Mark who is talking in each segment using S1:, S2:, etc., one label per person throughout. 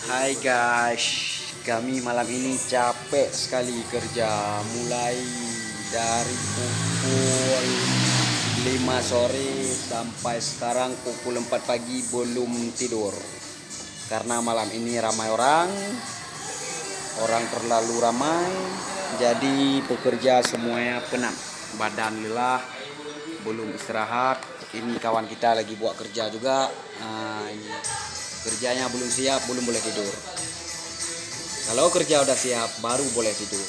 S1: Hai guys, kami malam ini capek sekali kerja. Mulai dari pukul 5 sore sampai sekarang pukul 4 pagi belum tidur. Karena malam ini ramai orang terlalu ramai, jadi pekerja semuanya penat. Badan lelah, belum istirahat. Ini kawan kita lagi buat kerja juga. Ini kerjanya belum siap, belum boleh tidur. Kalau kerja udah siap, baru boleh tidur.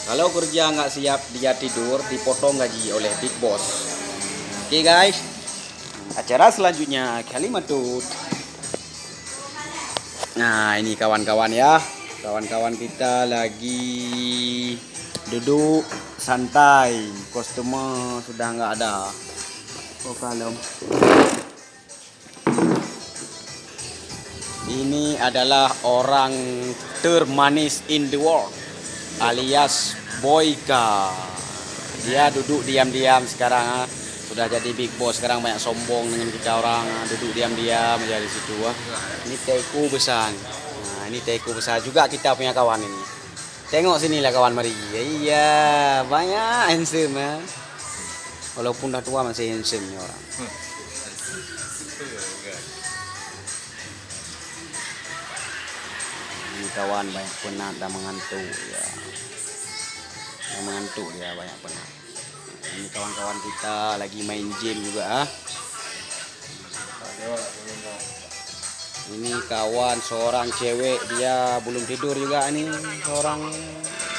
S1: Kalau kerja nggak siap, dia tidur, dipotong gaji oleh Big Boss. Oke guys, acara selanjutnya Kalimatut. Nah ini kawan-kawan ya, kawan-kawan kita lagi duduk santai. Customer sudah nggak ada. Oh kalem. Ini adalah orang termanis in the world, alias Boyka. Dia duduk diam-diam sekarang, sudah jadi big boss. Sekarang banyak sombong dengan kita orang, duduk diam-diam menjadi situ. Ini teko besar. Nah, ini teko besar juga kita punya kawan ini. Tengok sinilah kawan, mari. Iya, banyak handsome ya. Walaupun dah tua masih handsome nih orang. Ini kawan banyak penat dan mengantuk ya. Yang mengantuk dia banyak penat. Ini kawan-kawan kita lagi main game juga. Ini kawan seorang cewek, dia belum tidur juga nih. Seorang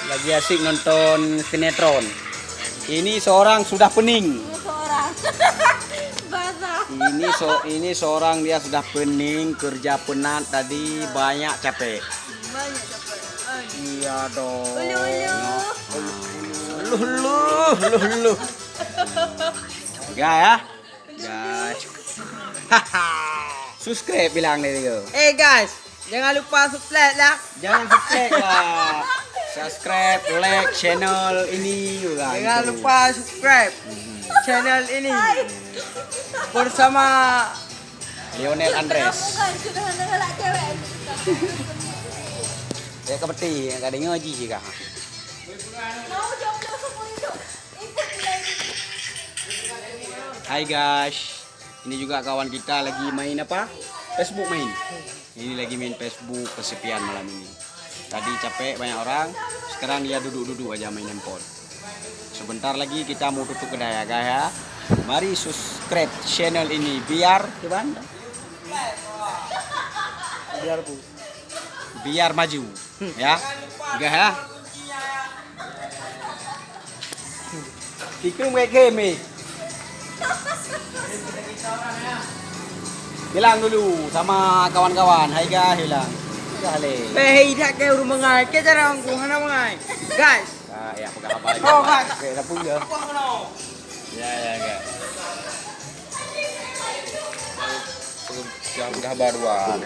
S1: lagi asik nonton sinetron. Ini seorang sudah pening. Ini seorang dia sudah pening, kerja penat tadi, banyak capek. Iya dong. Lu. Ya. Guys. Subscribe bilang dari kau.
S2: Guys, jangan lupa subscribe lah.
S1: Jangan subscribe lah. Subscribe, like channel ini juga.
S2: Jangan lupa subscribe channel ini bersama
S1: Lionel Andres. Ya kepeti, kadang ngaji juga. Hai guys, ini juga kawan kita lagi main apa? Facebook main. Ini lagi main Facebook, kesepian malam ini. Tadi capek banyak orang, sekarang dia duduk-duduk aja main handphone. Sebentar lagi kita mau tutup kedai ya guys ya. Mari subscribe channel ini biar gimana? Biar maju ya. Guys ya. Kikung game. Bilang dulu sama kawan-kawan. Hai guys, bilang.
S2: Hei, dah ke rumah ngai, ke cara angku hana ngai. Guys.
S1: Ya, pegang apa lagi?
S2: Oh, guys.
S1: Oke, dah punya. Ya, guys. Sudah baruan.